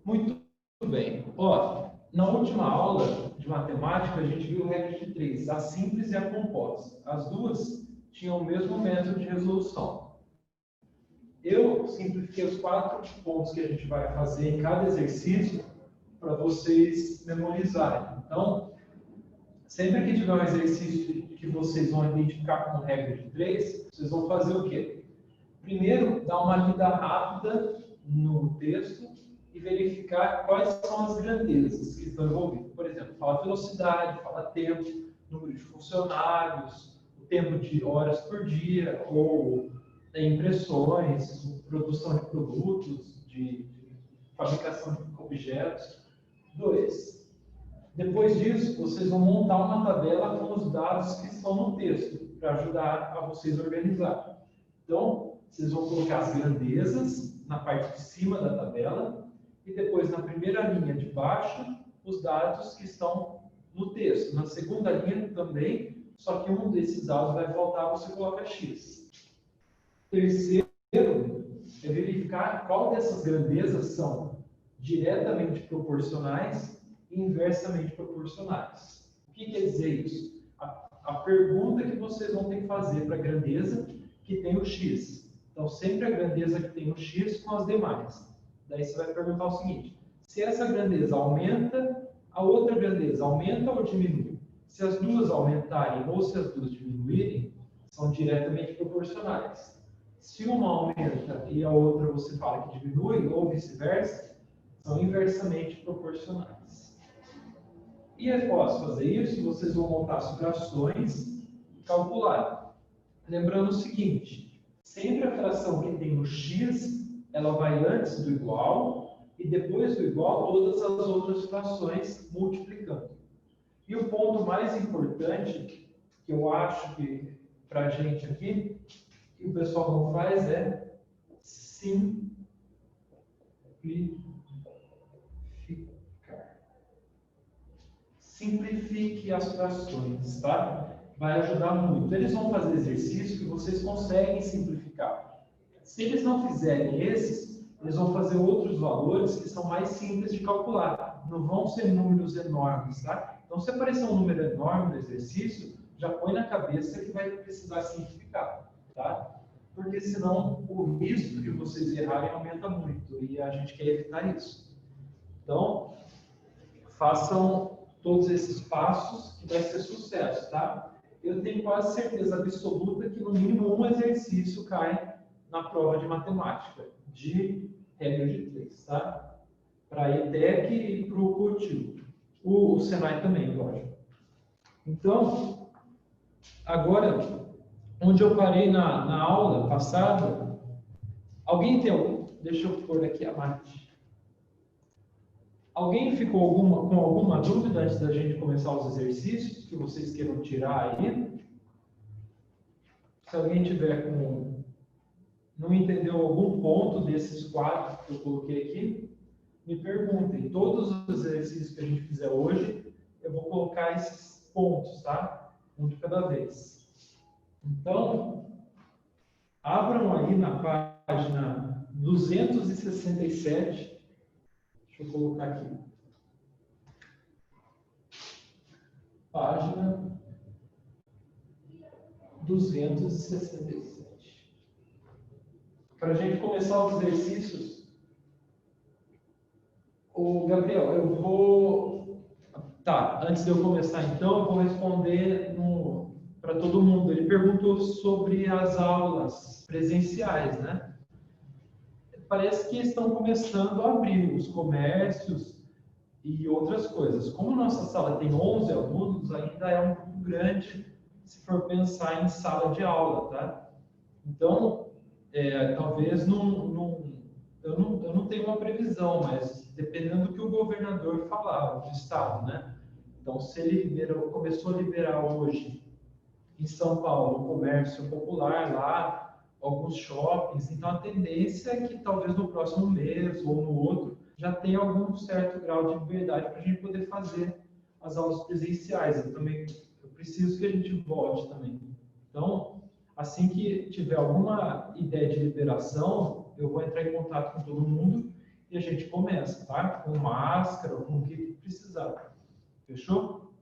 Muito bem. Ó, na última aula de matemática, a gente viu regra de três, a simples e a composta. As duas tinham o mesmo método de resolução. Eu simplifiquei os 4 pontos que a gente vai fazer em cada exercício para vocês memorizarem. Então, sempre que tiver um exercício que vocês vão identificar como regra de três, vocês vão fazer o quê? Primeiro, dar uma lida rápida no texto e verificar quais são as grandezas que estão envolvidas. Por exemplo, fala velocidade, fala tempo, número de funcionários, o tempo de horas por dia, ou impressões, produção de produtos, de fabricação de objetos. 2. Depois disso, vocês vão montar uma tabela com os dados que estão no texto, para ajudar a vocês a organizar. Então, vocês vão colocar as grandezas na parte de cima da tabela e depois, na primeira linha de baixo, os dados que estão no texto. Na segunda linha também, só que um desses dados vai faltar, você coloca X. Terceiro, é verificar qual dessas grandezas são diretamente proporcionais e inversamente proporcionais. O que quer dizer isso? A pergunta que vocês vão ter que fazer para a grandeza que tem o X. Então, sempre a grandeza que tem o X com as demais. Daí você vai perguntar o seguinte: se essa grandeza aumenta, a outra grandeza aumenta ou diminui? Se as duas aumentarem ou se as duas diminuírem, são diretamente proporcionais. Se uma aumenta e a outra você fala que diminui, ou vice-versa, são inversamente proporcionais. E após fazer isso, vocês vão montar as frações e calcular. Lembrando o seguinte, sempre a fração que tem o x, ela vai antes do igual, e depois do igual, todas as outras frações multiplicando. E o ponto mais importante, que eu acho que para a gente aqui, que o pessoal não faz é simplificar. Simplifique as frações, tá? Vai ajudar muito. Eles vão fazer exercício que vocês conseguem simplificar. Se eles não fizerem esses, eles vão fazer outros valores que são mais simples de calcular. Não vão ser números enormes, tá? Então, se aparecer um número enorme no exercício, já põe na cabeça que vai precisar simplificar, tá? Porque senão o risco de vocês errarem aumenta muito e a gente quer evitar isso. Então, façam todos esses passos que vai ser sucesso, tá? Eu tenho quase certeza absoluta que no mínimo um exercício cai na prova de matemática, de regra de 3, tá? Para a ETEC e para o CUTIL. O Senai também, lógico. Então, agora, onde eu parei na aula passada, alguém tem algum? Deixa eu pôr aqui a Marte. Alguém ficou com alguma dúvida antes da gente começar os exercícios que vocês queiram tirar aí? Se alguém tiver não entendeu algum ponto desses 4 que eu coloquei aqui, me perguntem. Todos os exercícios que a gente fizer hoje, eu vou colocar esses pontos, tá? Um de cada vez. Então, abram aí na página 267. Deixa eu colocar aqui. Página 267. Para a gente começar os exercícios, o Gabriel, eu vou... Tá, antes de eu começar então, eu vou responder para todo mundo. Ele perguntou sobre as aulas presenciais, né? Parece que estão começando a abrir os comércios e outras coisas. Como nossa sala tem 11 alunos, ainda é um pouco grande se for pensar em sala de aula, tá? Então, talvez eu não tenho uma previsão, mas dependendo do que o governador falar, do estado, né? Então, se ele começou a liberar hoje em São Paulo o comércio popular lá, alguns shoppings, então a tendência é que talvez no próximo mês ou no outro já tenha algum certo grau de liberdade para a gente poder fazer as aulas presenciais. Eu preciso que a gente volte também. Então, assim que tiver alguma ideia de liberação, eu vou entrar em contato com todo mundo e a gente começa, tá? Com máscara, ou com o que precisar. Fechou?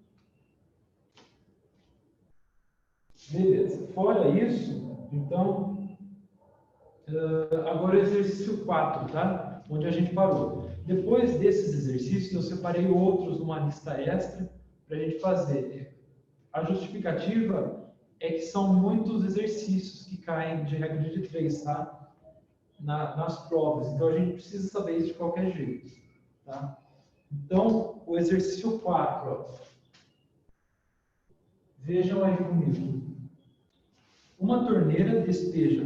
Beleza. Fora isso, então, agora o exercício 4, tá? Onde a gente parou. Depois desses exercícios, eu separei outros numa lista extra para a gente fazer. A justificativa é que são muitos exercícios que caem de regra de 3, tá? Nas provas. Então, a gente precisa saber isso de qualquer jeito, tá? Então, o exercício 4, ó. Vejam aí comigo. Uma torneira despeja.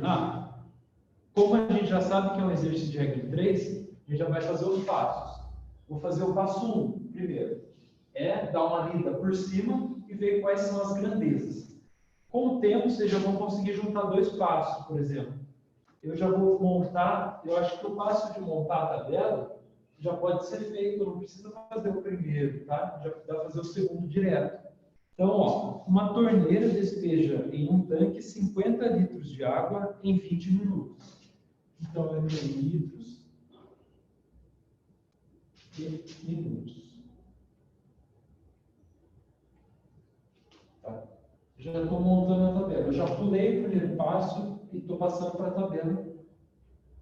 Como a gente já sabe que é um exercício de regra de 3, a gente já vai fazer os passos. Vou fazer o passo 1 primeiro. É dar uma lida por cima e ver quais são as grandezas. Com o tempo, vocês já vão conseguir juntar 2 passos, por exemplo. Eu já vou montar, eu acho que o passo de montar a tabela já pode ser feito, não precisa fazer o primeiro, tá? Já dá para fazer o segundo direto. Então, ó, uma torneira despeja em um tanque 50 litros de água em 20 minutos. Então, é litros e minutos. Tá? Já estou montando a tabela. Eu já pulei o primeiro passo e estou passando para a tabela,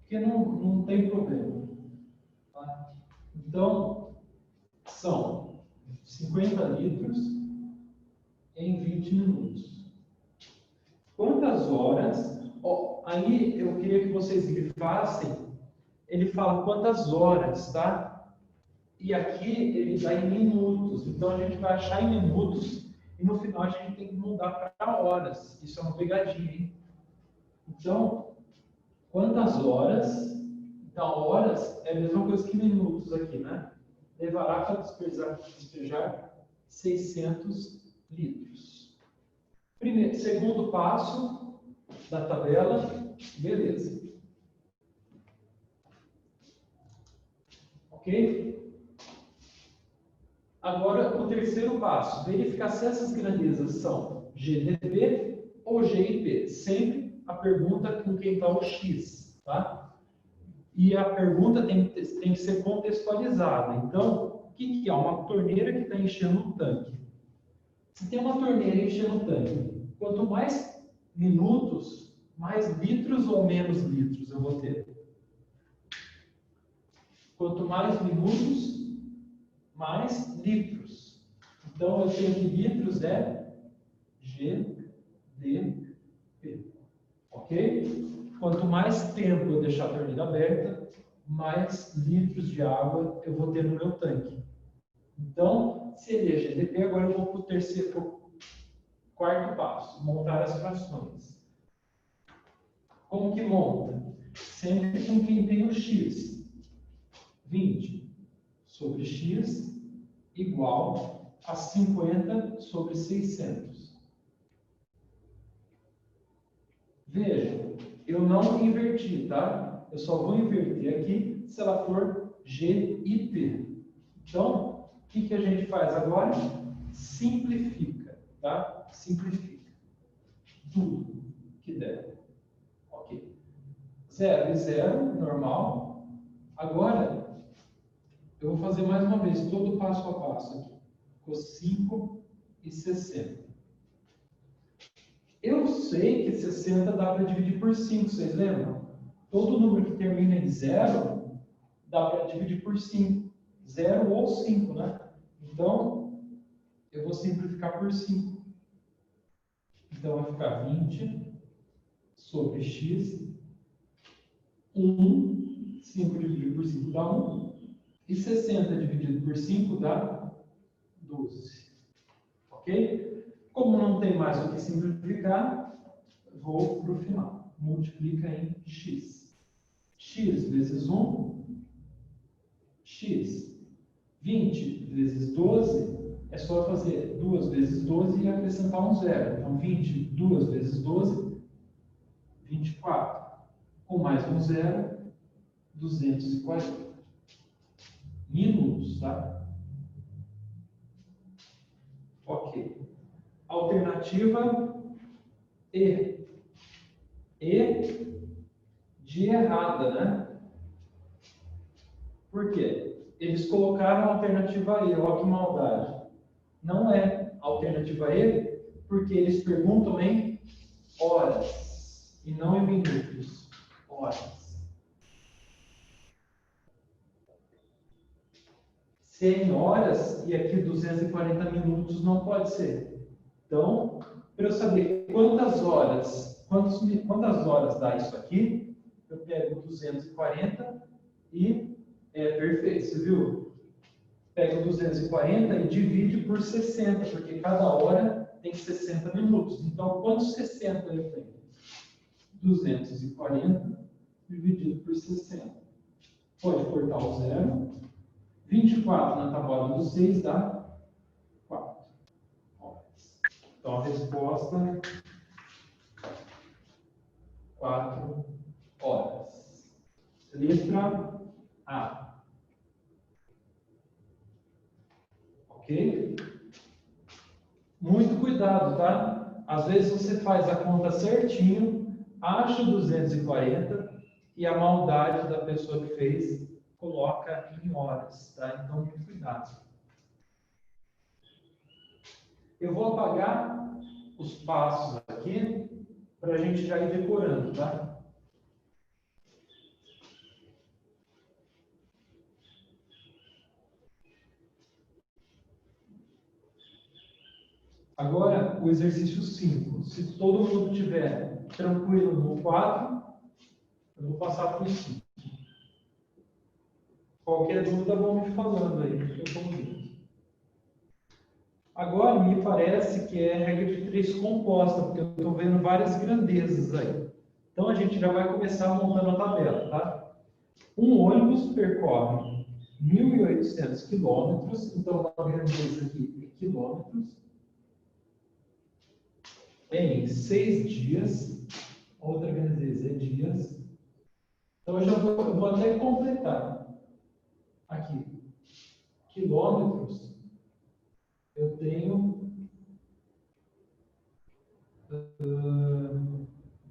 porque não tem problema. Tá? Então, são 50 litros em 20 minutos. Quantas horas? Aí eu queria que vocês grifassem. Ele fala quantas horas, tá? E aqui ele dá em minutos. Então a gente vai achar em minutos e no final a gente tem que mudar para horas. Isso é uma pegadinha, hein? Então, quantas horas? Então, horas é a mesma coisa que minutos aqui, né? Levará para despejar 600 litros. Segundo passo da tabela, beleza. Ok? Agora, o terceiro passo, verificar se essas grandezas são GDP ou GIP. Sempre a pergunta com quem está o X, tá? E a pergunta tem que ser contextualizada. Então, o que é? Uma torneira que está enchendo um tanque. Se tem uma torneira enchendo um tanque, quanto mais minutos, mais litros ou menos litros eu vou ter? Quanto mais minutos, mais litros. Então, eu tenho que litros é GDP. Ok? Quanto mais tempo eu deixar a torneira aberta, mais litros de água eu vou ter no meu tanque. Então, se ele é GDP, agora eu vou para o quarto passo, montar as frações. Como que monta? Sempre com quem tem o X. 20 sobre X igual a 50 sobre 600. Veja, eu não inverti, tá? Eu só vou inverter aqui se ela for GIP. Então, o que a gente faz agora? Simplifica, tá? Simplifica. Tudo que der. Ok. 0 e 0, normal. Agora, eu vou fazer mais uma vez, todo passo a passo aqui. Ficou 5 e 60. Eu sei que 60 dá para dividir por 5, vocês lembram? Todo número que termina em 0 dá para dividir por 5. 0 ou 5, né? Então, eu vou simplificar por 5. Então, vai ficar 20 sobre x. 5 dividido por 5 dá 1. E 60 dividido por 5 dá 12. Ok? Como não tem mais o que simplificar, vou para o final. Multiplica em x. X vezes 1, x. 20 vezes 12, é só fazer 2 vezes 12 e acrescentar um zero. Então, 20, 2 vezes 12, 24. Com mais um zero, 240. Minutos, tá? Ok. Alternativa E. E de errada, né? Por quê? Eles colocaram a alternativa E, olha que maldade. Não é alternativa E, porque eles perguntam em horas e não em minutos. Horas. Se é em horas, e aqui 240 minutos não pode ser. Então, para eu saber quantas horas dá isso aqui, eu pego 240 e é perfeito, você viu? Pega 240 e divide por 60, porque cada hora tem 60 minutos. Então, quantos 60 eu tenho? 240 dividido por 60. Pode cortar o zero. 24 na tabuada do 6 dá 4 horas. Então, a resposta, 4 horas. Letra A. Ok? Muito cuidado, tá? Às vezes você faz a conta certinho, acha 240 e a maldade da pessoa que fez coloca em horas, tá? Então, muito cuidado. Eu vou apagar os passos aqui para a gente já ir decorando, tá? Agora, o exercício 5. Se todo mundo estiver tranquilo no 4, eu vou passar para o 5. Qualquer dúvida, vão me falando aí, que eu estou vendo. Agora, me parece que é regra de 3 composta, porque eu estou vendo várias grandezas aí. Então, a gente já vai começar montando a tabela, tá? Um ônibus percorre 1.800 quilômetros, então a grandeza aqui é quilômetros, em 6 dias, outra grandeza é dias. Então, eu vou até completar aqui. Quilômetros, eu tenho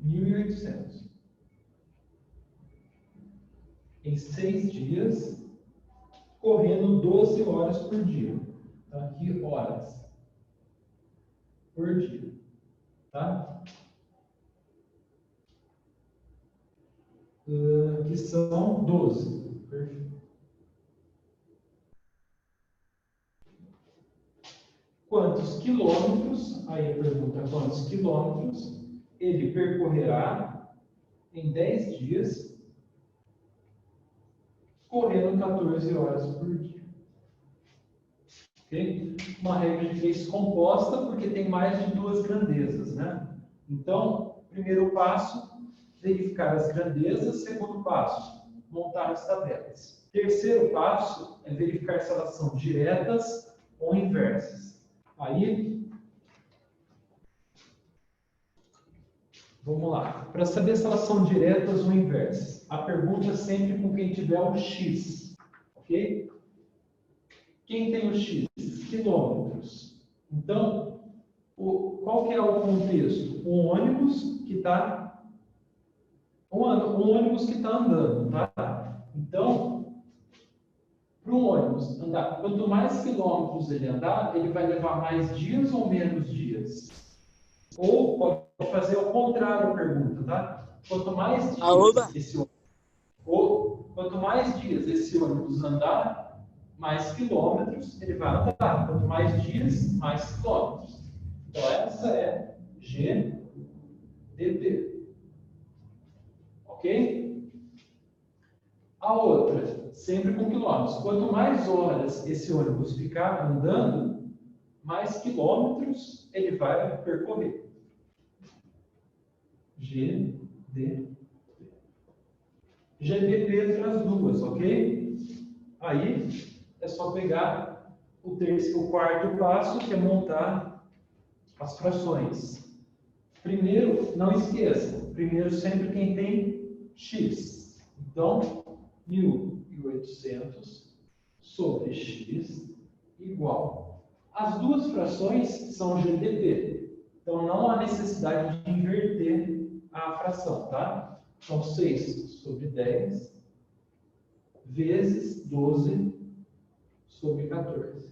1.800. Em 6 dias, correndo 12 horas por dia. Então, aqui, horas por dia. Tá? Que são 12. Perfeito. Quantos quilômetros, aí a pergunta, quantos quilômetros ele percorrerá em 10 dias, correndo 14 horas por dia. Okay? Uma regra de 3 composta, porque tem mais de 2 grandezas, né? Então, primeiro passo, verificar as grandezas. Segundo passo, montar as tabelas. Terceiro passo é verificar se elas são diretas ou inversas. Aí, vamos lá. Para saber se elas são diretas ou inversas, a pergunta é sempre com quem tiver o x, ok? Quem tem o x? Quilômetros. Então, qual que é o contexto? Um ônibus que está andando, tá? Então, para um ônibus andar, quanto mais quilômetros ele andar, ele vai levar mais dias ou menos dias? Ou pode fazer ao contrário a pergunta, tá? Quanto mais dias esse ônibus andar, mais quilômetros ele vai andar. Quanto mais dias, mais quilômetros. Então, essa é GDP. Ok? A outra, sempre com quilômetros. Quanto mais horas esse ônibus ficar andando, mais quilômetros ele vai percorrer. GDP. GDP para as duas, ok? Aí é só pegar o quarto passo, que é montar as frações. Primeiro, não esqueça, primeiro sempre quem tem x. Então, 1.800 sobre x igual. As duas frações são GDP. Então, não há necessidade de inverter a fração, tá? Então, 6 sobre 10 vezes 12 sobre 14.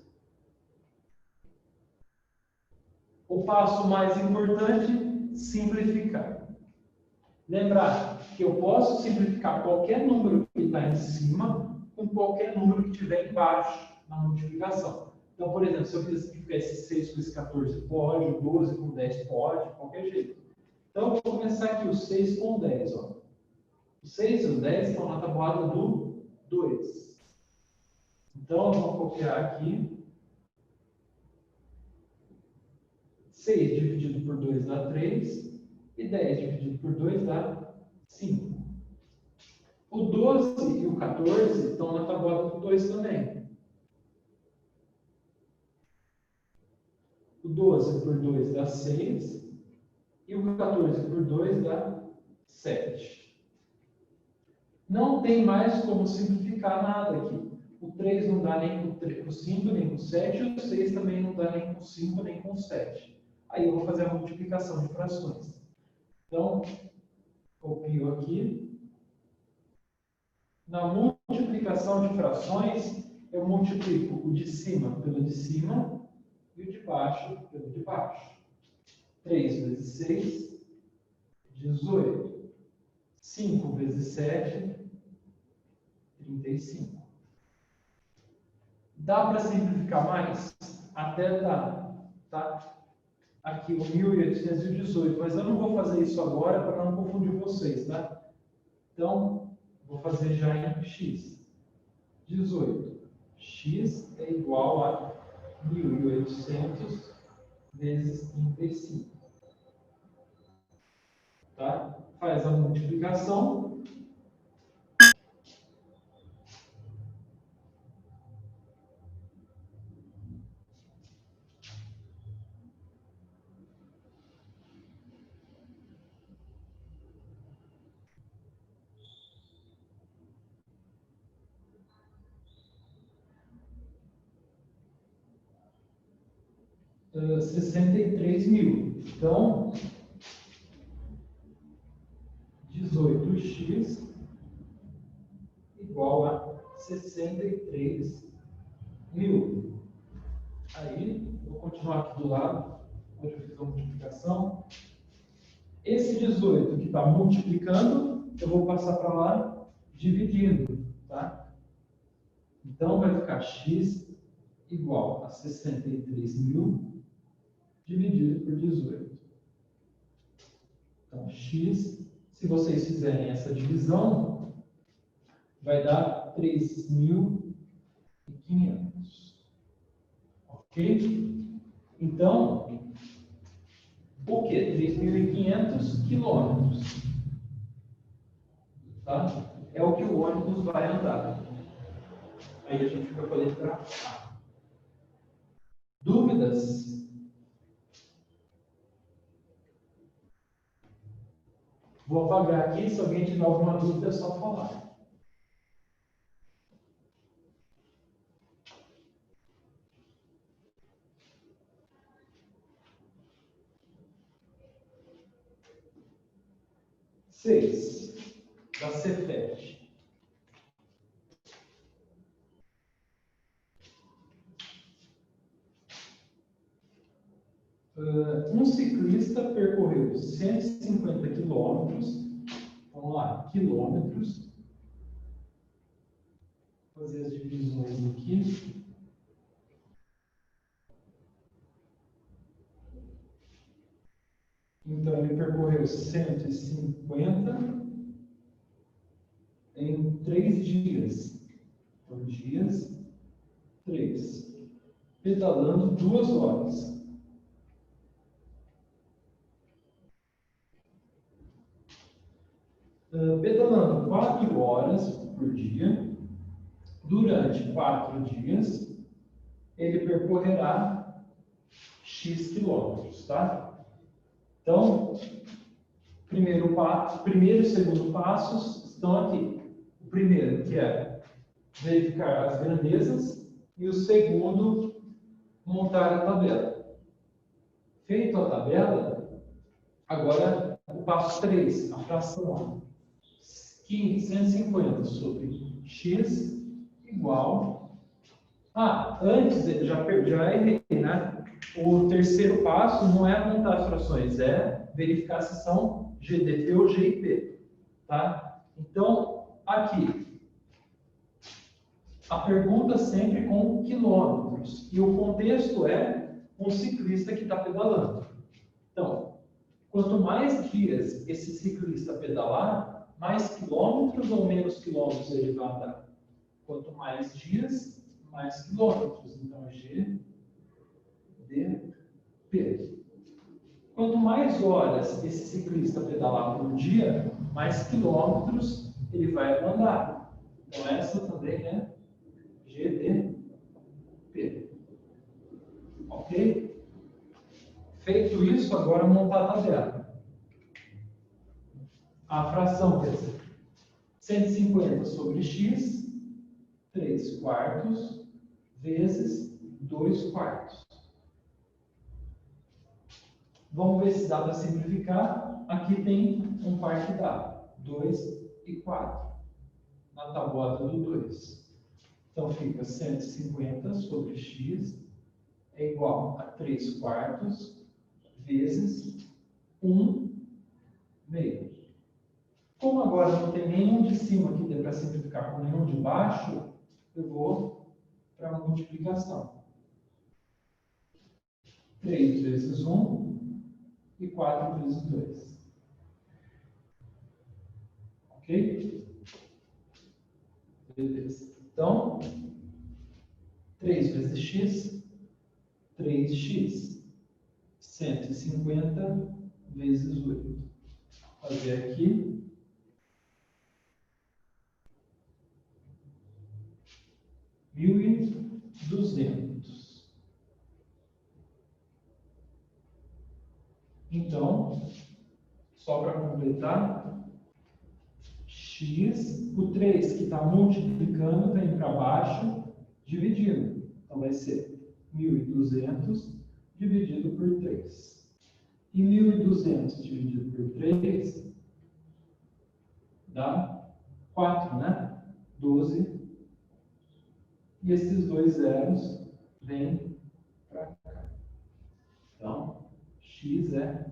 O passo mais importante, simplificar. Lembrar que eu posso simplificar qualquer número que está em cima com qualquer número que estiver embaixo na multiplicação. Então, por exemplo, se eu quiser simplificar esse 6 com esse 14, pode, o 12 com 10 pode, de qualquer jeito. Então, eu vou começar aqui o 6 com 10. Ó. O 6 e o 10 estão na tabuada do 2. Então, eu vou copiar aqui. 6 dividido por 2 dá 3. E 10 dividido por 2 dá 5. O 12 e o 14 estão na tabuada do 2 também. O 12 por 2 dá 6. E o 14 por 2 dá 7. Não tem mais como simplificar nada aqui. O 3 não dá nem com 5, nem com 7. E o 6 também não dá nem com 5, nem com 7. Aí eu vou fazer a multiplicação de frações. Então, copio aqui. Na multiplicação de frações, eu multiplico o de cima pelo de cima e o de baixo pelo de baixo. 3 vezes 6, 18. 5 vezes 7, 35. Dá para simplificar mais? Até dá. Tá? Aqui o 1818, mas eu não vou fazer isso agora para não confundir vocês, tá? Então, vou fazer já em x. 18. X é igual a 1.800 vezes 35. Tá? Faz a multiplicação. Uh, 63 mil. Então, 18x igual a 63 mil. Aí, vou continuar aqui do lado, onde eu fiz a multiplicação. Esse 18 que está multiplicando, eu vou passar para lá dividindo. Tá? Então, vai ficar x igual a 63 mil dividido por 18. Então, x, se vocês fizerem essa divisão, vai dar 3.500. Ok? Então, o que? 3.500 quilômetros. Tá? É o que o ônibus vai andar. Aí a gente vai com a letra A. Dúvidas? Vou apagar aqui, se alguém tiver alguma dúvida é só falar. Seis, da Cefet. Um ciclista percorreu 150 quilômetros. Vamos lá, quilômetros. Vou fazer as divisões aqui. Então, ele percorreu 150 em 3 dias. Então, dias, 3. Pedalando 2 horas. Pedalando 4 horas por dia, durante 4 dias, ele percorrerá X quilômetros, tá? Então, primeiro e segundo passos estão aqui. O primeiro, que é verificar as grandezas, e o segundo, montar a tabela. Feito a tabela, agora o passo 3, a fração. 150 sobre x igual... antes, já errei, né? O terceiro passo não é montar as frações, é verificar se são GDP ou GIP, tá? Então, aqui, a pergunta sempre com quilômetros, e o contexto é um ciclista que está pedalando. Então, quanto mais dias esse ciclista pedalar, mais quilômetros ou menos quilômetros ele vai andar? Quanto mais dias, mais quilômetros. Então, GDP. Quanto mais horas esse ciclista pedalar por dia, mais quilômetros ele vai andar. Então, essa também é GDP. Ok? Feito isso, agora montar a tabela. A fração, quer dizer, 150 sobre x, 3 quartos, vezes 2 quartos. Vamos ver se dá para simplificar. Aqui tem um par que dá, 2 e 4, na tabuada do 2. Então, fica 150 sobre x é igual a 3 quartos vezes 1 meio. Como agora não tem nenhum de cima que dê para simplificar com nenhum de baixo, eu vou para a multiplicação. 3 vezes 1 e 4 vezes 2. Ok? Beleza. Então, 3 vezes x, 3x. 150 vezes 8. Vou fazer aqui. 1.200. Então, só para completar, x, o 3 que está multiplicando, vem para baixo, dividindo. Então, vai ser 1.200 dividido por 3. E 1.200 dividido por 3 dá 4, né? 12. E esses dois zeros vêm para cá. Então, x é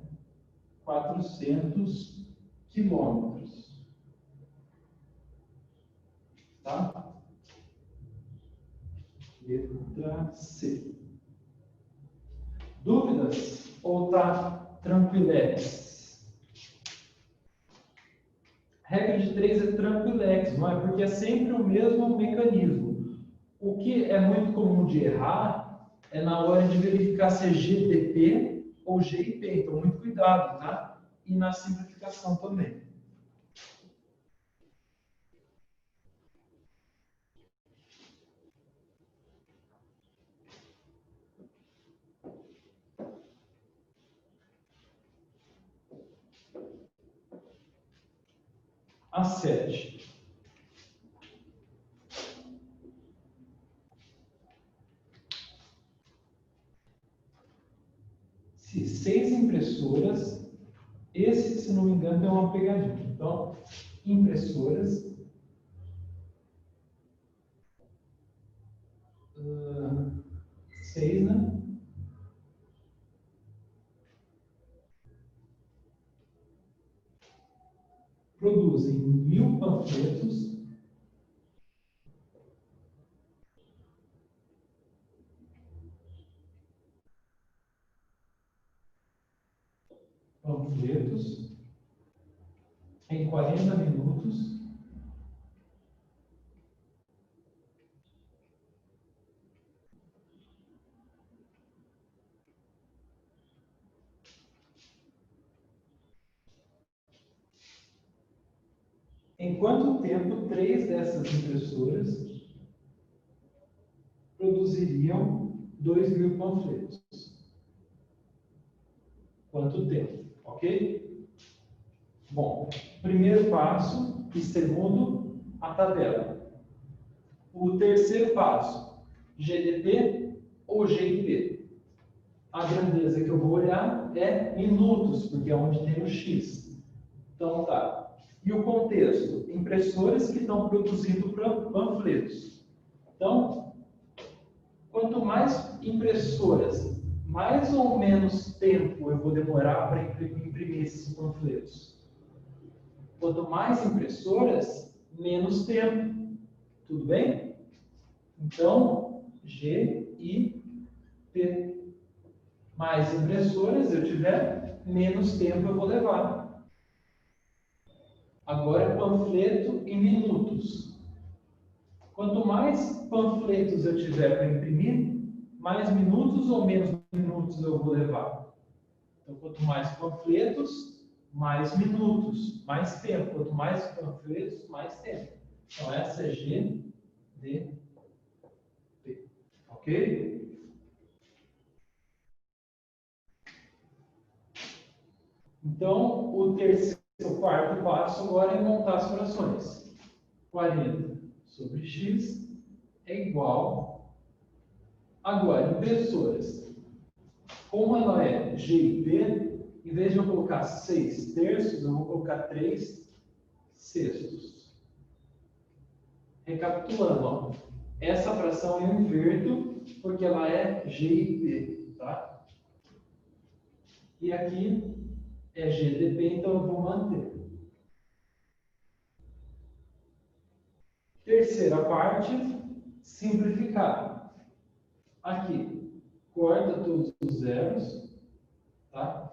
400 quilômetros. Tá? Letra C. Dúvidas? Ou tá tranquilex? Regra de 3 é tranquilex, não é? Porque é sempre o mesmo mecanismo. O que é muito comum de errar é na hora de verificar se é GDP ou GIP. Então, muito cuidado, tá? E na simplificação também. A 7. Se 6 impressoras, esse, se não me engano, é uma pegadinha. Então, impressoras, 6, né? Produzem 1.000 panfletos em 40 minutos. Em quanto tempo 3 dessas impressoras produziriam 2.000 panfletos? Quanto tempo? Ok? Bom, primeiro passo e segundo, a tabela. O terceiro passo, GDP ou GIP? A grandeza que eu vou olhar é minutos, porque é onde tem o X. Então, tá. E o contexto? Impressoras que estão produzindo panfletos. Então, quanto mais impressoras, mais ou menos tempo eu vou demorar para imprimir esses panfletos. Quanto mais impressoras, menos tempo. Tudo bem? Então, G, I, P. Mais impressoras eu tiver, menos tempo eu vou levar. Agora, panfleto em minutos. Quanto mais panfletos eu tiver para imprimir, mais minutos ou menos minutos eu vou levar. Então, quanto mais panfletos, mais minutos, mais tempo. Quanto mais panfletos, mais tempo. Então, essa é G, D, P. Ok? Então, o quarto passo agora é montar as frações. 40 sobre x é igual. Agora, impressoras. Como ela é G e P, em vez de eu colocar 6 terços, eu vou colocar 3 sextos. Recapitulando, ó, essa fração eu inverto porque ela é G e P, tá? E aqui é GDP, então eu vou manter. Terceira parte, simplificar. Aqui, corta todos os zeros, tá?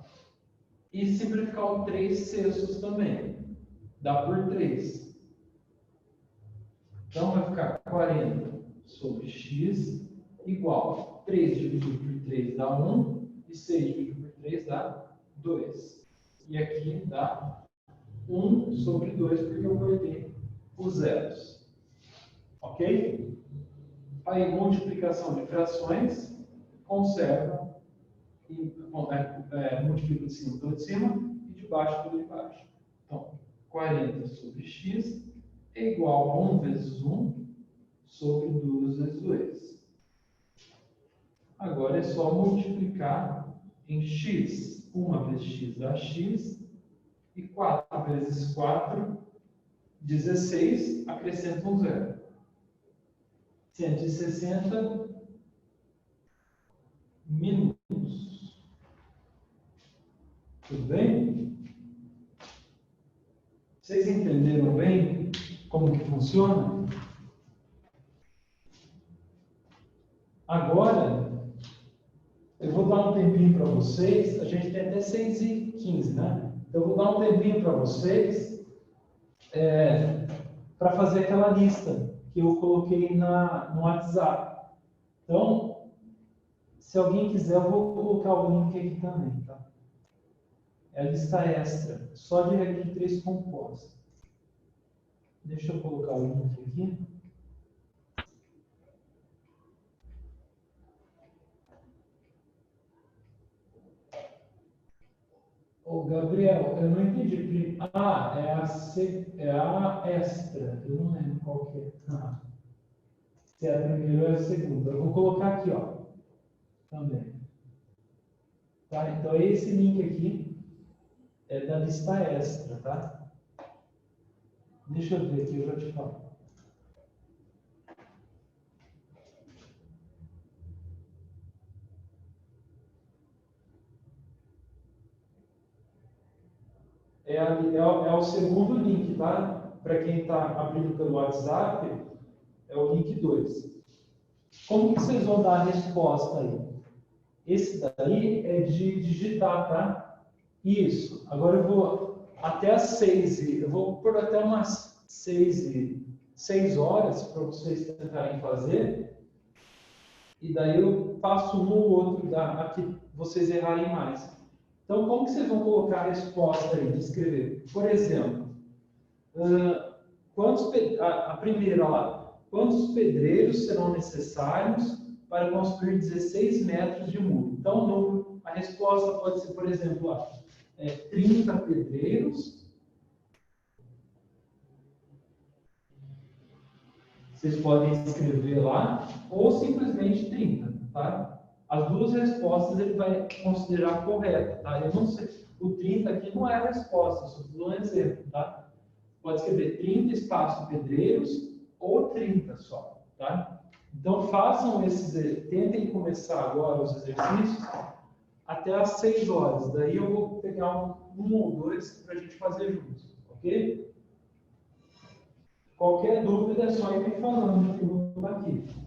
E simplificar o 3 sextos também. Dá por 3. Então vai ficar 40 sobre x igual 3 dividido por 3 dá 1 e 6 dividido por 3 dá 2. E aqui dá 1 sobre 2 porque eu cortei os zeros. Ok? Aí, multiplicação de frações, conserva e multiplica de cima pelo de cima e de baixo pelo de baixo. Então, 40 sobre x é igual a 1 vezes 1 sobre 2 vezes 2. Agora é só multiplicar em x. 1 vezes x dá x. E 4 vezes 4, 16. Acrescenta um zero. 160 minutos. Tudo bem? Vocês entenderam bem como que funciona? Agora, eu vou dar um tempinho para vocês. A gente tem até 6h15, né? Então, eu vou dar um tempinho para vocês para fazer aquela lista que eu coloquei no WhatsApp. Então, se alguém quiser, eu vou colocar o link aqui também, tá? É a lista extra, só de regra de 3 compostas. Deixa eu colocar o link aqui. Ô, Gabriel, eu não entendi. Ah, é a extra. Eu não lembro qual que é. Ah, se é a primeira ou a segunda. Eu vou colocar aqui, ó. Também. Tá? Então, esse link aqui é da lista extra, tá? Deixa eu ver aqui, eu já te falo. É o segundo link, tá? Para quem está abrindo pelo WhatsApp, é o link 2. Como que vocês vão dar a resposta aí? Esse daí é de digitar, tá? Isso. Agora eu vou até às 6. Eu vou por até umas 6 horas para vocês tentarem fazer. E daí eu passo um ou outro aqui vocês errarem mais. Então, como que vocês vão colocar a resposta aí de escrever? Por exemplo, a primeira lá. Quantos pedreiros serão necessários para construir 16 metros de muro? Então, a resposta pode ser, por exemplo, 30 pedreiros. Vocês podem escrever lá, ou simplesmente 30, tá? As duas respostas ele vai considerar correta, tá? Eu não sei, o 30 aqui não é a resposta, só estou dando um exemplo, tá? Pode escrever 30 espaço pedreiros ou 30 só, tá? Então façam tentem começar agora os exercícios até às 6 horas. Daí eu vou pegar um ou dois para a gente fazer juntos, ok? Qualquer dúvida é só ir me falando que eu vou estar aqui.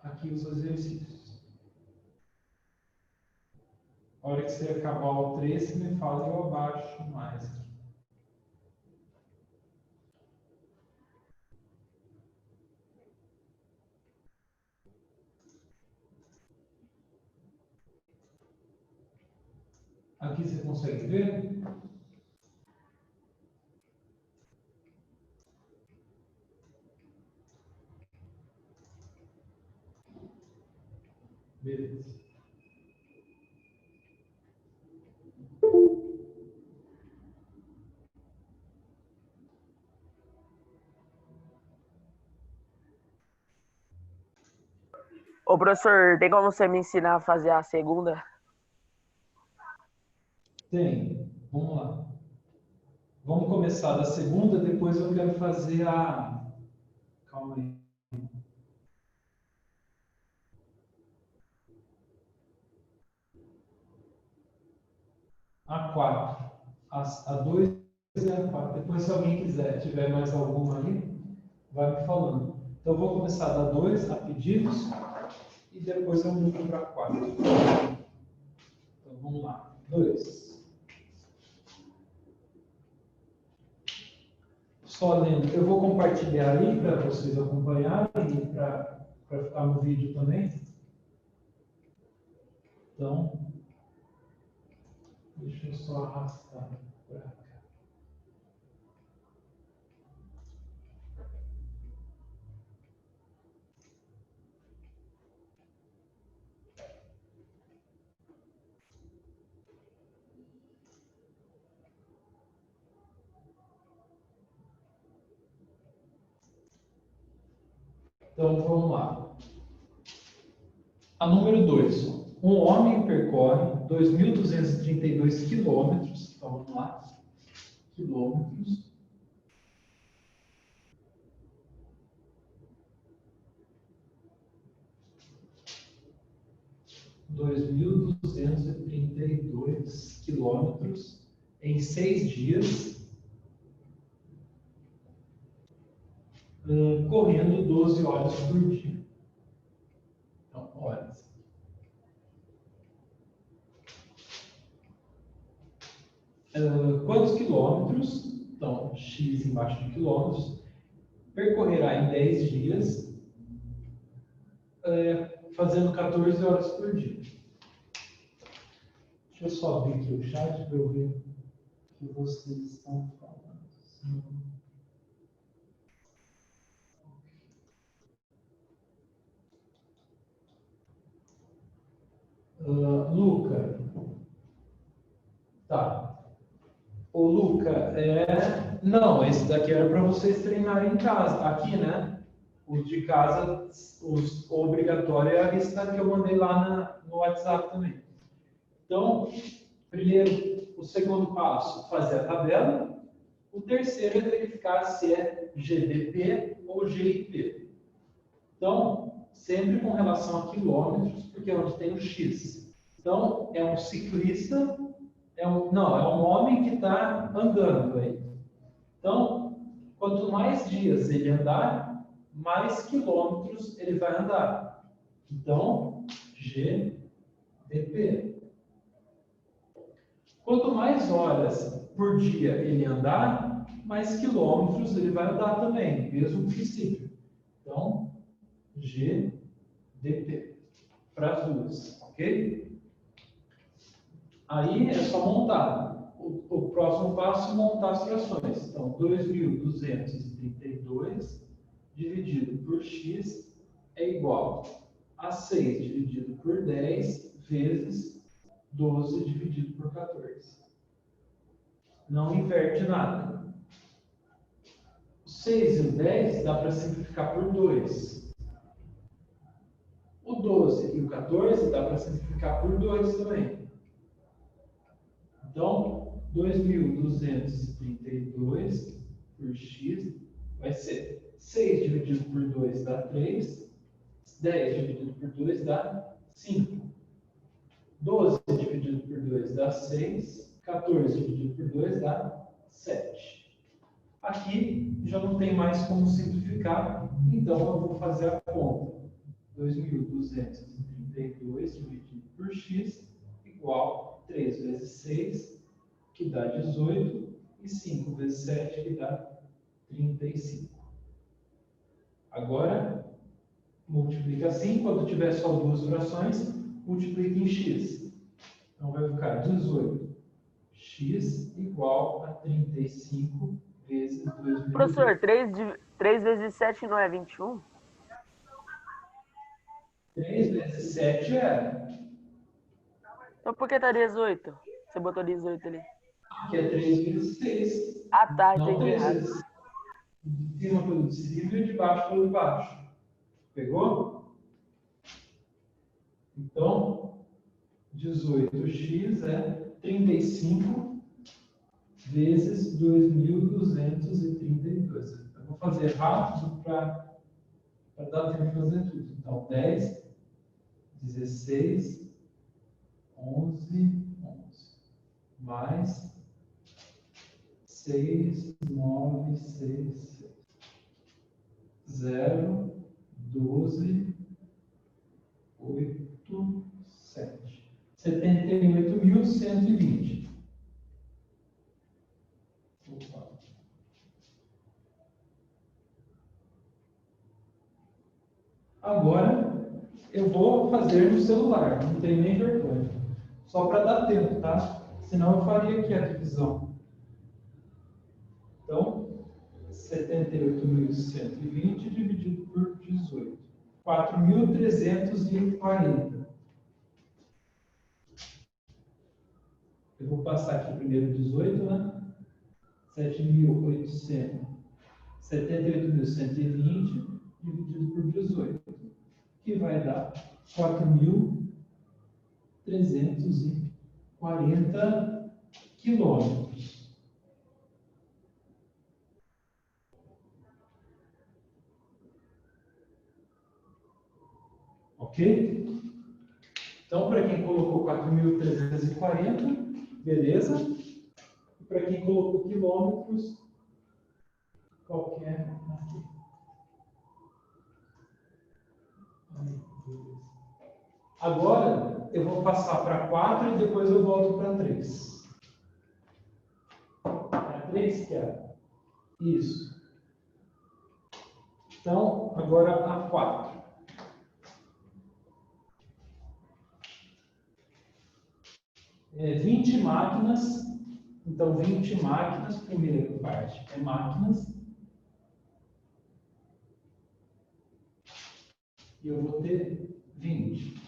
Aqui os exercícios. A hora que você acabar o 3, você me fala e eu abaixo mais. Aqui você consegue ver? Beleza. Ô, professor, tem como você me ensinar a fazer a segunda? Tem. Vamos lá. Vamos começar da segunda, depois eu quero fazer a... Calma aí. A 4. A 2 e a 4. Depois, se alguém tiver mais alguma aí, vai me falando. Então, eu vou começar da 2, a pedidos, e depois eu mudo para 4. Então, vamos lá. 2. Só lendo. Eu vou compartilhar aí para vocês acompanharem e para ficar no vídeo também. Então, deixa eu só arrastar para cá. Então, vamos lá. A número 2. Um homem percorre 2.232 quilômetros. Então, vamos lá. Quilômetros. Dois mil duzentos e trinta e dois quilômetros em 6 dias, correndo 12 horas por dia. Então, horas. Quantos quilômetros então x embaixo de quilômetros, percorrerá em 10 dias, fazendo 14 horas por dia. Deixa eu só abrir aqui o chat para eu ver o que vocês estão falando. Luca. Tá. Ô, Luca, não, esse daqui era para vocês treinarem em casa. Aqui, né? Os de casa, os obrigatórios é a lista que eu mandei lá no WhatsApp também. Então, primeiro, o segundo passo, fazer a tabela. O terceiro é verificar se é GDP ou GIP. Então, sempre com relação a quilômetros, porque é onde tem o X. Então, é um ciclista, é um homem que está andando aí. Então, quanto mais dias ele andar, mais quilômetros ele vai andar. Então, GDP. Quanto mais horas por dia ele andar, mais quilômetros ele vai andar também, mesmo princípio. Então, GDP para as duas, ok? Aí é só montar. O próximo passo é montar as frações. Então, 2.232 dividido por x é igual a 6 dividido por 10 vezes 12 dividido por 14. Não inverte nada. O 6 e o 10 dá para simplificar por 2. O 12 e o 14 dá para simplificar por 2 também. Então, 2.232 por x vai ser 6 dividido por 2 dá 3, 10 dividido por 2 dá 5, 12 dividido por 2 dá 6, 14 dividido por 2 dá 7. Aqui já não tem mais como simplificar, então eu vou fazer a conta. 2.232 dividido por x igual 3 vezes 6, que dá 18, e 5 vezes 7, que dá 35. Agora, multiplica assim, quando tiver só duas frações, multiplica em x. Então vai ficar 18x igual a 35 vezes 2.000. Professor, 3 vezes 7 não é 21? 3 vezes 7 é. Então por que tá 18? Você botou 18 ali. Que é 3 vezes 6. Ah, tá, Não entendi 3 errado. vezes. De cima pelo de cima e de baixo pelo de baixo. Pegou? Então, 18x é 35 vezes 2.232. Eu vou fazer rápido para dar tempo de fazer tudo. Então, 10, 16, 11, 11. Mais 6, 9, 6, 6. 0, 12, 8, 7. 78.120. Agora, eu vou fazer no celular, não tem nem vergonha. Só para dar tempo, tá? Senão eu faria aqui a divisão. Então, 78.120 dividido por 18. 4.340. Eu vou passar aqui primeiro 18, né? 78.120 dividido por 18, que vai dar 4.340 quilômetros. Ok? Então, para quem colocou 4.340, beleza? E para quem colocou quilômetros, qualquer aqui. Agora, eu vou passar para 4 e depois eu volto para 3. Para 3, que é Isso. Então, agora a 4. É 20 máquinas. Então, 20 máquinas, primeira parte é máquinas. E eu vou ter 20.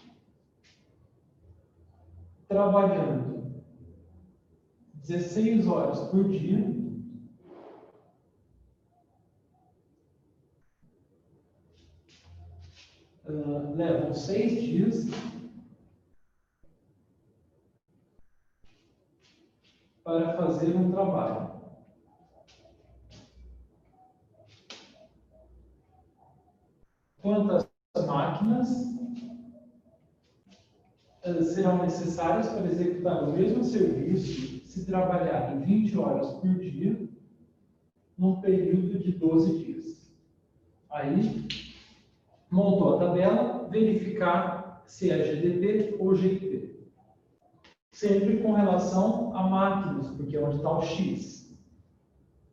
Trabalhando 16 horas por dia. Levam 6 dias para fazer um trabalho. Quantas máquinas serão necessárias para executar o mesmo serviço se trabalhar em 20 horas por dia, num período de 12 dias? Aí, montou a tabela, verificar se é GDP ou GIP. Sempre com relação a máquinas, porque é onde está o X.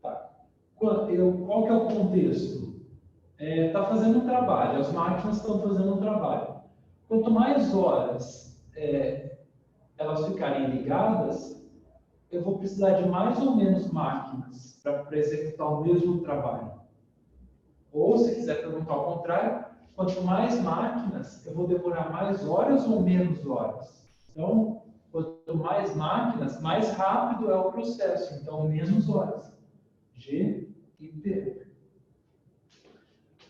Tá. Qual que é o contexto? Está fazendo um trabalho, as máquinas estão fazendo um trabalho. Quanto mais horas elas ficarem ligadas, eu vou precisar de mais ou menos máquinas para executar o mesmo trabalho. Ou, se quiser perguntar ao contrário, quanto mais máquinas, eu vou demorar mais horas ou menos horas. Então, quanto mais máquinas, mais rápido é o processo. Então, menos horas. G e P.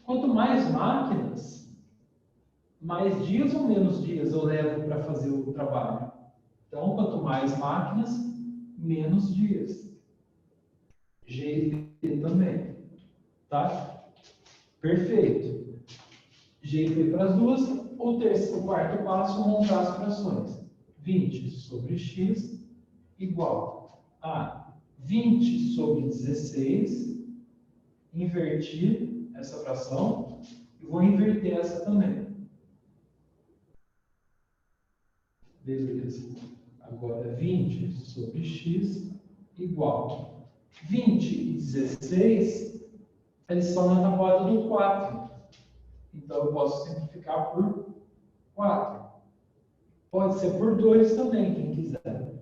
Quanto mais máquinas, mais dias ou menos dias eu levo para fazer o trabalho. Então, quanto mais máquinas, menos dias. G e P também. Tá? Perfeito. G e P para as duas. O quarto passo, montar as frações. 20 sobre x igual a 20 sobre 16. Invertir essa fração. E vou inverter essa também. Beleza. Agora, 20 sobre x igual. 20 e 16, eles estão na tabuada do 4. Então, eu posso simplificar por 4. Pode ser por 2 também, quem quiser.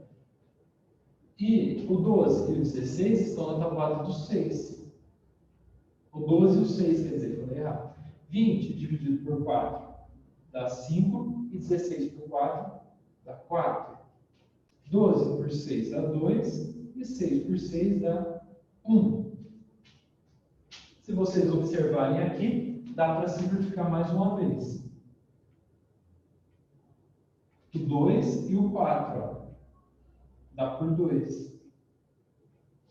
E o 12 e o 16 estão na tabuada do 6. O 12 e o 6, quer dizer, falei errado. 20 dividido por 4 dá 5, e 16 por 4 dá 4. 12 por 6 dá 2, e 6 por 6 dá 1. Se vocês observarem aqui, dá para simplificar mais uma vez. O 2 e o 4, ó, dá por 2.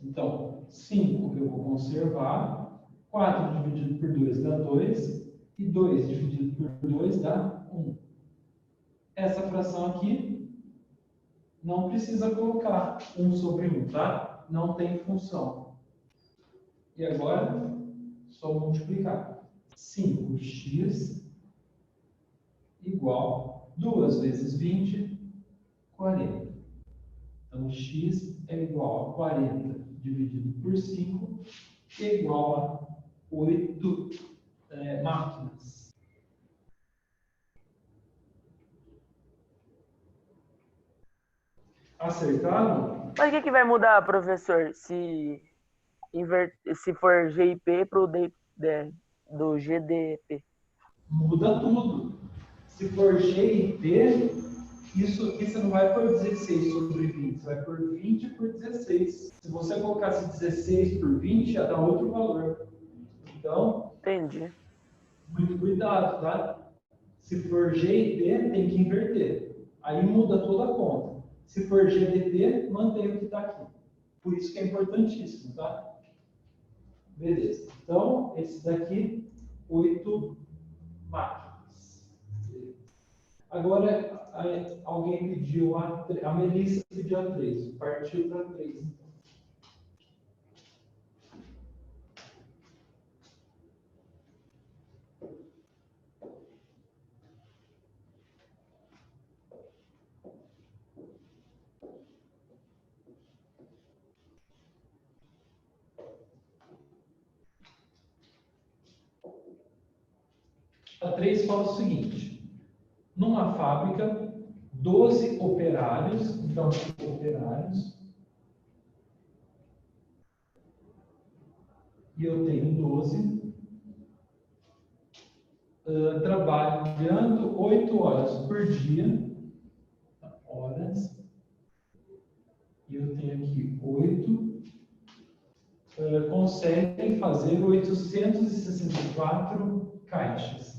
Então, 5 eu vou conservar, 4 dividido por 2 dá 2, e 2 dividido por 2 dá 1. Essa fração aqui, não precisa colocar 1 sobre 1, tá? Não tem função. E agora, só multiplicar. 5x igual 2 vezes 20, 40. Então, x é igual a 40 dividido por 5, que é igual a 8 máquinas. Acertaram? Mas o que vai mudar, professor, se for GIP para o do GDP? Muda tudo. Se for G e P, isso aqui você não vai por 16 sobre 20, você vai por 20 por 16. Se você colocasse 16 por 20, ia dar outro valor. Então, Entendi. muito cuidado, tá? Se for G e P, tem que inverter. Aí muda toda a conta. Se for GDP, mantém o que está aqui. Por isso que é importantíssimo, tá? Beleza. Então, esse daqui, 8 máquinas. Agora, alguém pediu a Melissa pediu a 3. Partiu para 3. A 3 fala o seguinte: numa fábrica, 12 operários, então, operários, e eu tenho 12, trabalhando 8 horas por dia, horas, e eu tenho aqui 8, conseguem fazer 864 caixas.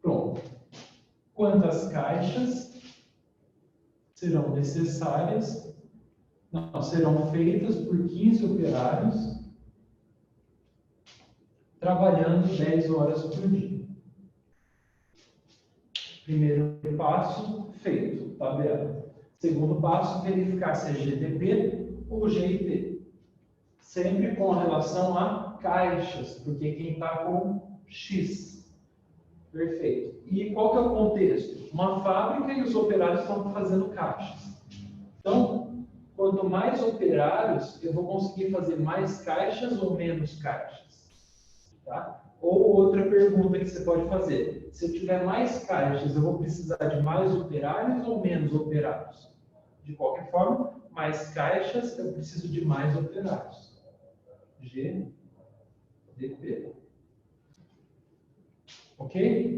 Pronto. Quantas caixas serão necessárias? Não, serão feitas por 15 operários, trabalhando 10 horas por dia. Primeiro passo, feito, tabela. Segundo passo, verificar se é GDP ou GIP. Sempre com relação a caixas, porque quem está com X. Perfeito. E qual que é o contexto? Uma fábrica e os operários estão fazendo caixas. Então, quanto mais operários, eu vou conseguir fazer mais caixas ou menos caixas? Tá? Ou outra pergunta que você pode fazer: se eu tiver mais caixas, eu vou precisar de mais operários ou menos operários? De qualquer forma, mais caixas, eu preciso de mais operários. GDP. Ok?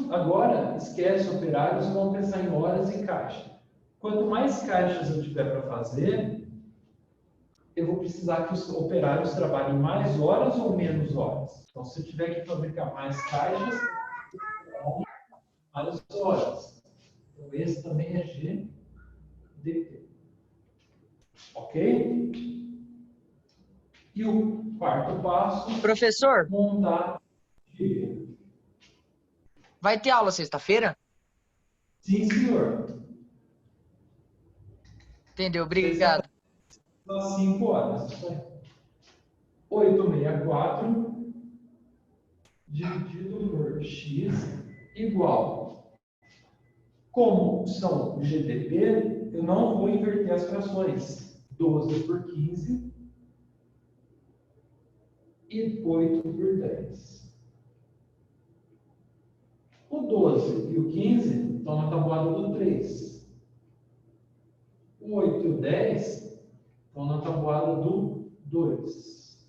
Agora, esquece operários, vamos pensar em horas e caixa. Quanto mais caixas eu tiver para fazer, eu vou precisar que os operários trabalhem mais horas ou menos horas. Então, se eu tiver que fabricar mais caixas, mais horas. Então, esse também é GDP. Ok? E o quarto passo... Professor, montar... vai ter aula sexta-feira? Sim, senhor. Entendeu? Obrigado. Às 5 horas. 864 dividido por x igual. Como são GDP, eu não vou inverter as frações. 12 por 15 e 8 por 10. O 12 e o 15 estão na tabuada do 3. O 8 e o 10 estão na tabuada do 2.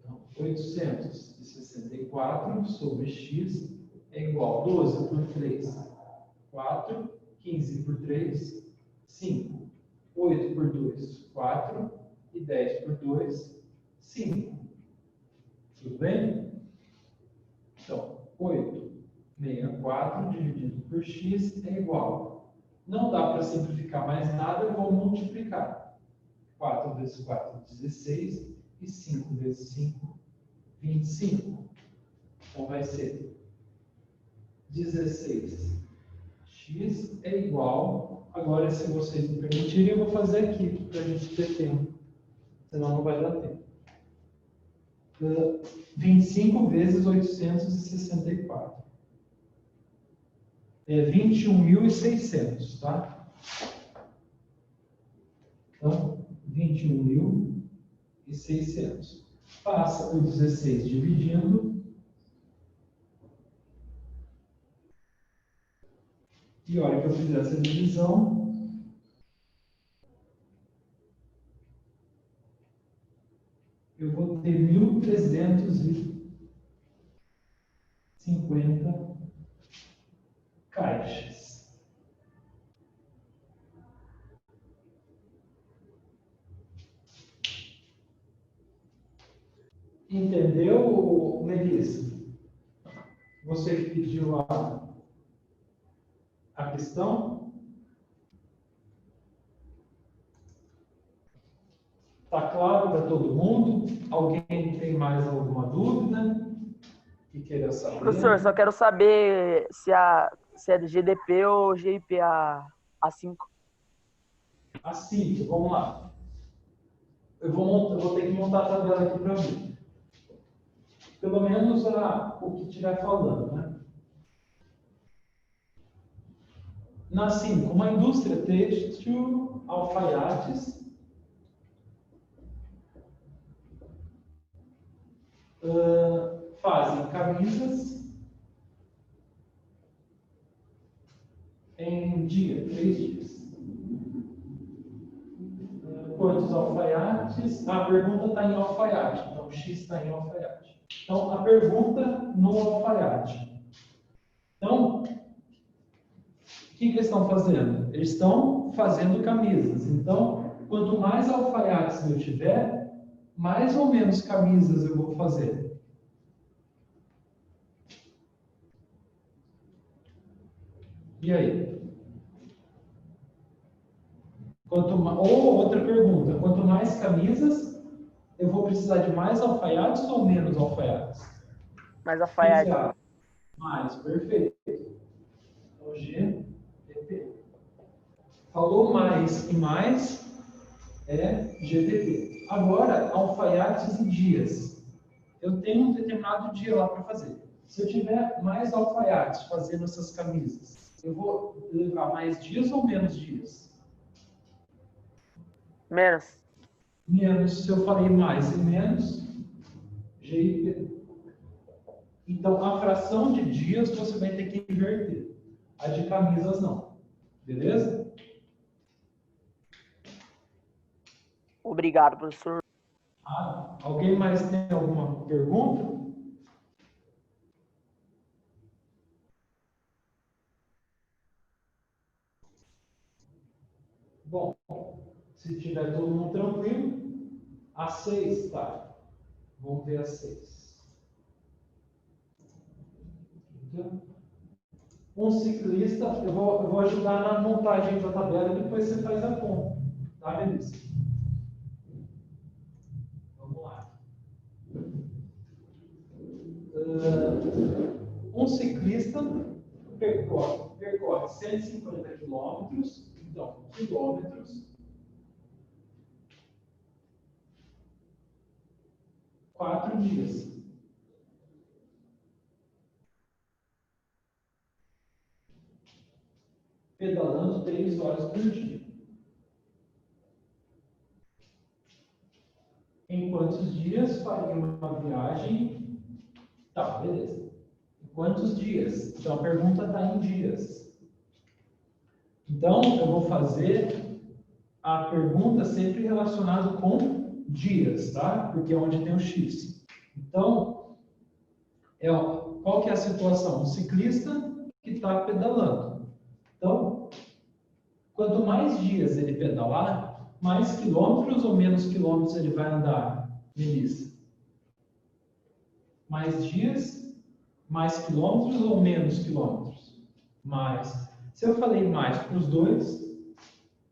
Então, 864 sobre x é igual a 12 por 3, 4, 15 por 3, 5, 8 por 2, 4 e 10 por 2, 5. Tudo bem? Então, 864 dividido por x é igual. Não dá para simplificar mais nada, eu vou multiplicar. 4 vezes 4, 16. E 5 vezes 5, 25. Então, vai ser 16. X é igual... Agora, se vocês me permitirem, eu vou fazer aqui, para a gente ter tempo. Senão não vai dar tempo. 25 vezes 864. É 21.600, tá? Então, 21.600. Passa o 16 dividindo. E a hora que eu fizer essa divisão, eu vou ter 1.350 caixas. Entendeu, Melissa? Você que pediu a questão? Está claro para todo mundo? Alguém tem mais alguma dúvida que queira saber? Professor, só quero saber se é de GDP ou GIP A5. A5, vamos lá. Eu vou ter que montar a tabela aqui para mim. Pelo menos o que estiver falando, né? Na 5, uma indústria têxtil, alfaiates, fazem camisas em 3 dias. Quantos alfaiates? A pergunta está em alfaiate, então X está em alfaiate. Então, a pergunta no alfaiate. Então, o que eles estão fazendo? Eles estão fazendo camisas. Então, quanto mais alfaiates eu tiver, mais ou menos camisas eu vou fazer. E aí? Ou outra pergunta, quanto mais camisas, eu vou precisar de mais alfaiates ou menos alfaiates? Mais alfaiate. Mais, perfeito. Então, G, GTP. Falou mais e mais é GTP. Agora, alfaiates e dias. Eu tenho um determinado dia lá para fazer. Se eu tiver mais alfaiates fazendo essas camisas, eu vou levar mais dias ou menos dias? Menos. Menos. Se eu falei mais e menos, GIP. Então, a fração de dias você vai ter que inverter. A de camisas não. Beleza? Obrigado, professor. Alguém mais tem alguma pergunta? Bom, se tiver todo mundo tranquilo, a 6, tá? Vamos ver a 6. Um ciclista, eu vou ajudar na montagem da tabela e depois você faz a conta. Tá, Melissa? Vamos lá. Um ciclista percorre 150 quilômetros, então, quilômetros, 4 dias. Pedalando 3 horas por dia. Em quantos dias faria uma viagem? Tá, beleza. Em quantos dias? Então a pergunta está em dias. Então eu vou fazer a pergunta sempre relacionada com dias, tá? Porque é onde tem o X. Então, qual que é a situação? Um ciclista que está pedalando. Então, quanto mais dias ele pedalar, mais quilômetros ou menos quilômetros ele vai andar, Melissa? Mais dias, mais quilômetros ou menos quilômetros? Mais. Se eu falei mais para os dois,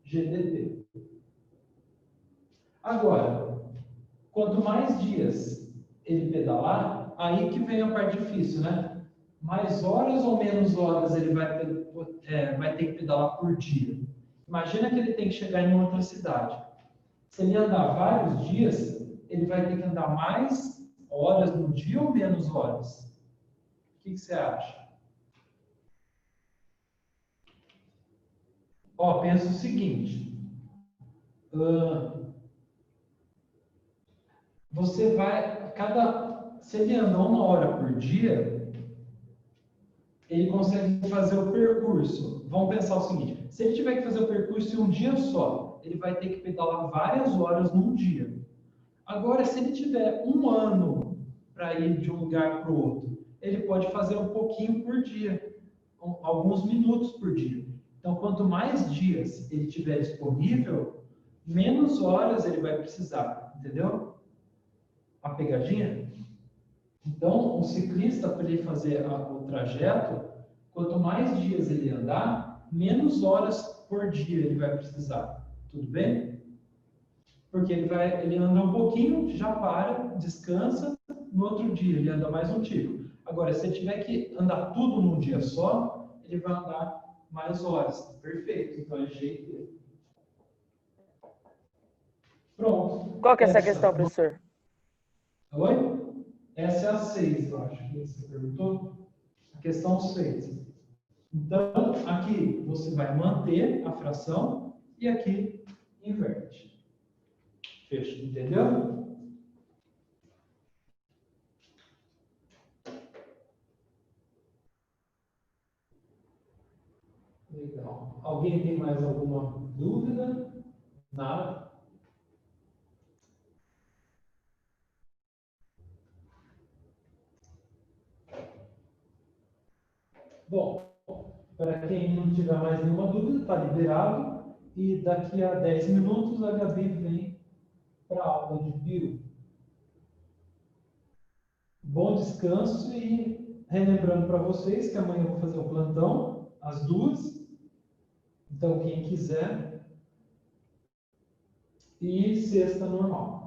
GDP. Agora, quanto mais dias ele pedalar, aí que vem a parte difícil, né? Mais horas ou menos horas ele vai ter que pedalar por dia? Imagina que ele tem que chegar em outra cidade. Se ele andar vários dias, ele vai ter que andar mais horas no dia ou menos horas? O que você acha? Ó, pensa o seguinte. Você vai... Se ele andar 1 hora por dia, ele consegue fazer o percurso. Vamos pensar o seguinte. Se ele tiver que fazer o percurso em um dia só, ele vai ter que pedalar várias horas num dia. Agora, se ele tiver 1 ano para ir de um lugar para o outro, ele pode fazer um pouquinho por dia, alguns minutos por dia. Então, quanto mais dias ele tiver disponível, menos horas ele vai precisar, entendeu? A pegadinha? Então, um ciclista, para ele fazer o trajeto, quanto mais dias ele andar, menos horas por dia ele vai precisar. Tudo bem? Porque ele anda um pouquinho, já para, descansa, no outro dia ele anda mais um tipo. Agora, se ele tiver que andar tudo num dia só, ele vai andar mais horas. Perfeito. Então é GT. Pronto. Qual que é essa questão, professor? Oi? Essa é a 6, eu acho que você perguntou. A questão 6. Então, aqui você vai manter a fração e aqui inverte. Fecha, entendeu? Legal. Alguém tem mais alguma dúvida? Nada? Bom, para quem não tiver mais nenhuma dúvida, está liberado. E daqui a 10 minutos a Gabi vem para a aula de bio. Bom descanso e relembrando para vocês que amanhã eu vou fazer o plantão, às 2h. Então, quem quiser. E sexta normal.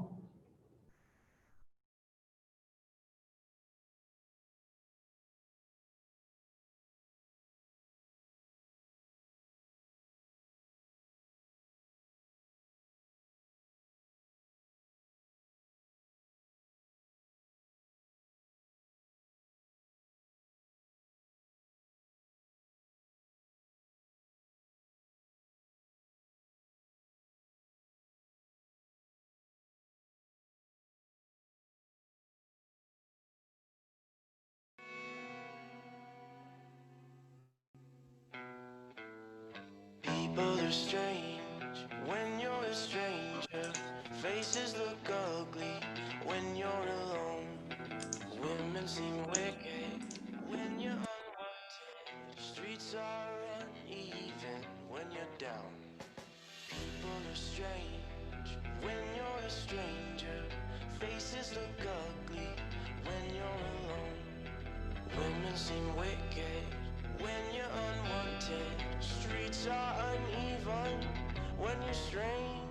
People are strange when you're a stranger. Faces look ugly when you're alone. Women seem wicked when you're unwanted. Streets are uneven when you're down. People are strange when you're a stranger. Faces look ugly when you're alone. Women seem wicked when you're unwanted. Streets are uneven when you're strange.